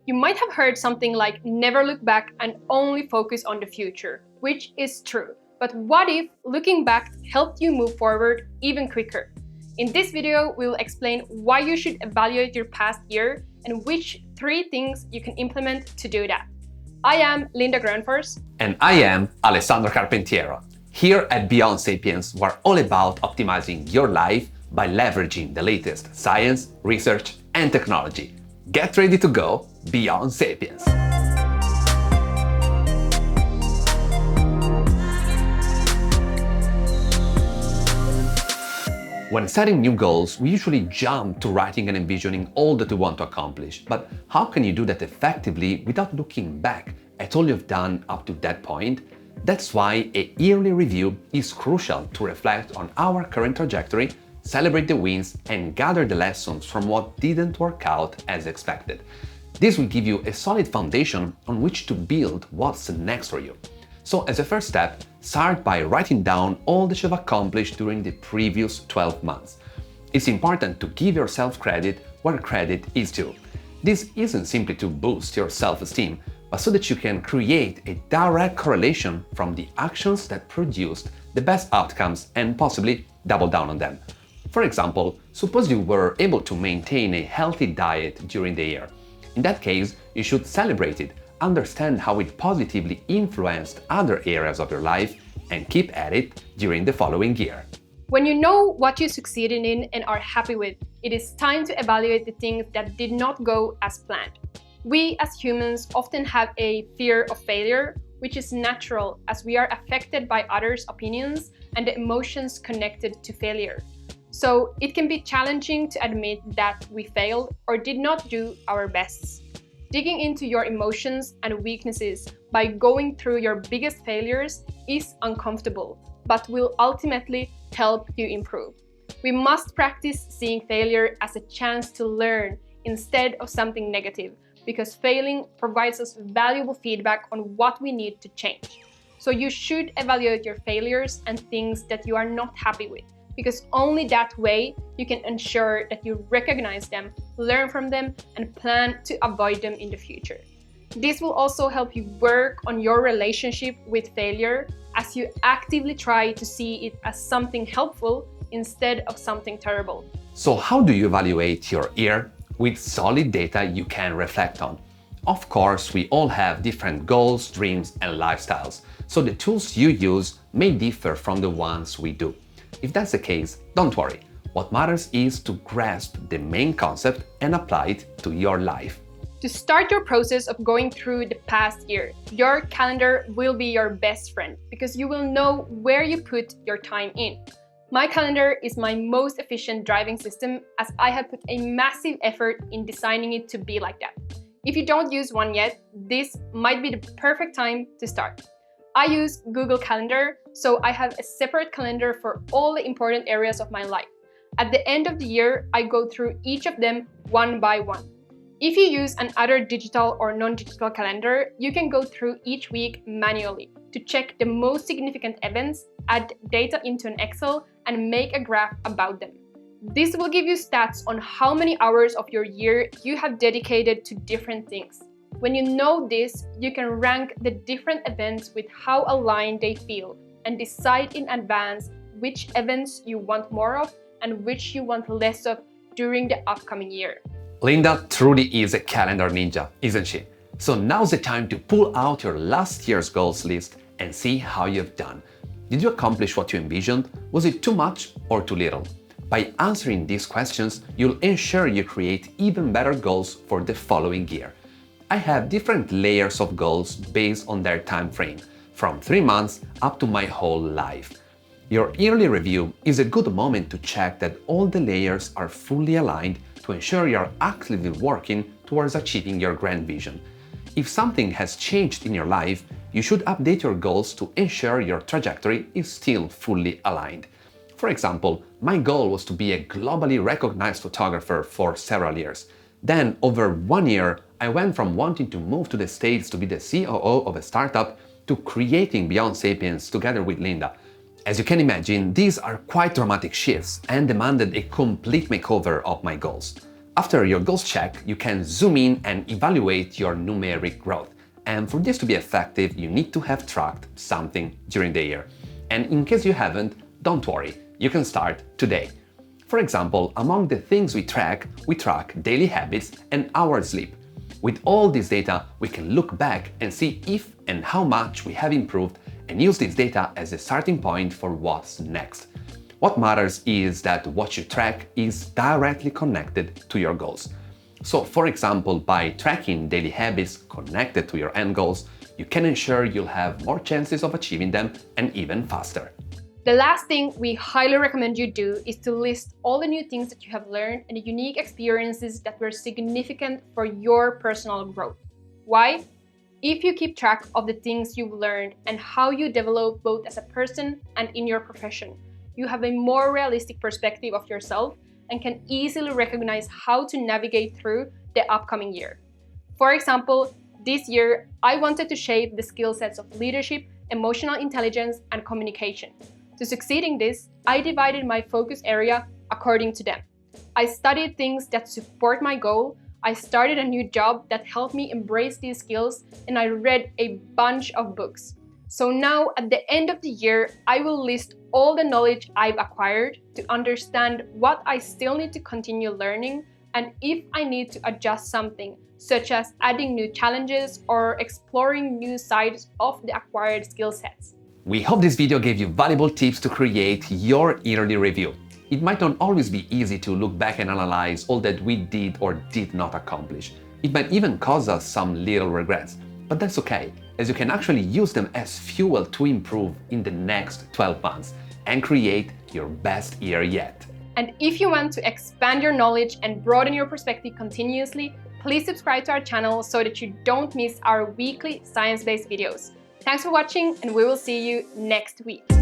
You might have heard something like never look back and only focus on the future, which is true. But what if looking back helped you move forward even quicker? In this video, we'll explain why you should evaluate your past year and which 3 things you can implement to do that. I am Linda Granfors. And I am Alessandro Carpentiero. Here at Beyond Sapiens, we're all about optimizing your life by leveraging the latest science, research, and technology. Get ready to go Beyond Sapiens. When setting new goals, we usually jump to writing and envisioning all that we want to accomplish. But how can you do that effectively without looking back at all you've done up to that point? That's why a yearly review is crucial to reflect on our current trajectory, celebrate the wins, and gather the lessons from what didn't work out as expected. This will give you a solid foundation on which to build what's next for you. So as a first step, start by writing down all that you've accomplished during the previous 12 months. It's important to give yourself credit where credit is due. This isn't simply to boost your self-esteem, but so that you can create a direct correlation from the actions that produced the best outcomes and possibly double down on them. For example, suppose you were able to maintain a healthy diet during the year. In that case, you should celebrate it, understand how it positively influenced other areas of your life, and keep at it during the following year. When you know what you succeeded in and are happy with, it is time to evaluate the things that did not go as planned. We as humans often have a fear of failure, which is natural as we are affected by others' opinions and the emotions connected to failure. So it can be challenging to admit that we failed or did not do our best. Digging into your emotions and weaknesses by going through your biggest failures is uncomfortable, but will ultimately help you improve. We must practice seeing failure as a chance to learn instead of something negative, because failing provides us valuable feedback on what we need to change. So you should evaluate your failures and things that you are not happy with, because only that way you can ensure that you recognize them, learn from them, and plan to avoid them in the future. This will also help you work on your relationship with failure as you actively try to see it as something helpful instead of something terrible. So how do you evaluate your year? With solid data you can reflect on. Of course, we all have different goals, dreams, and lifestyles, so the tools you use may differ from the ones we do. If that's the case, don't worry. What matters is to grasp the main concept and apply it to your life. To start your process of going through the past year, your calendar will be your best friend because you will know where you put your time in. My calendar is my most efficient driving system as I have put a massive effort in designing it to be like that. If you don't use one yet, this might be the perfect time to start. I use Google Calendar, so I have a separate calendar for all the important areas of my life. At the end of the year, I go through each of them one by one. If you use another digital or non-digital calendar, you can go through each week manually to check the most significant events, add data into an Excel, and make a graph about them. This will give you stats on how many hours of your year you have dedicated to different things. When you know this, you can rank the different events with how aligned they feel and decide in advance which events you want more of and which you want less of during the upcoming year. Linda truly is a calendar ninja, isn't she? So now's the time to pull out your last year's goals list and see how you've done. Did you accomplish what you envisioned? Was it too much or too little? By answering these questions, you'll ensure you create even better goals for the following year. I have different layers of goals based on their time frame, from 3 months up to my whole life. Your yearly review is a good moment to check that all the layers are fully aligned to ensure you're actively working towards achieving your grand vision. If something has changed in your life, you should update your goals to ensure your trajectory is still fully aligned. For example, my goal was to be a globally recognized photographer for several years. Then, over 1 year, I went from wanting to move to the States to be the COO of a startup to creating Beyond Sapiens together with Linda. As you can imagine, these are quite dramatic shifts and demanded a complete makeover of my goals. After your goals check, you can zoom in and evaluate your numeric growth. And for this to be effective, you need to have tracked something during the year. And in case you haven't, don't worry, you can start today. For example, among the things we track daily habits and our sleep. With all this data, we can look back and see if and how much we have improved and use this data as a starting point for what's next. What matters is that what you track is directly connected to your goals. So, for example, by tracking daily habits connected to your end goals, you can ensure you'll have more chances of achieving them and even faster. The last thing we highly recommend you do is to list all the new things that you have learned and the unique experiences that were significant for your personal growth. Why? If you keep track of the things you've learned and how you develop both as a person and in your profession, you have a more realistic perspective of yourself and can easily recognize how to navigate through the upcoming year. For example, this year, I wanted to shape the skill sets of leadership, emotional intelligence, and communication. To succeed in this, I divided my focus area according to them. I studied things that support my goal, I started a new job that helped me embrace these skills, and I read a bunch of books. So now, at the end of the year, I will list all the knowledge I've acquired to understand what I still need to continue learning and if I need to adjust something, such as adding new challenges or exploring new sides of the acquired skill sets. We hope this video gave you valuable tips to create your yearly review. It might not always be easy to look back and analyze all that we did or did not accomplish. It might even cause us some little regrets. But that's okay, as you can actually use them as fuel to improve in the next 12 months and create your best year yet. And if you want to expand your knowledge and broaden your perspective continuously, please subscribe to our channel so that you don't miss our weekly science-based videos. Thanks for watching, and we will see you next week.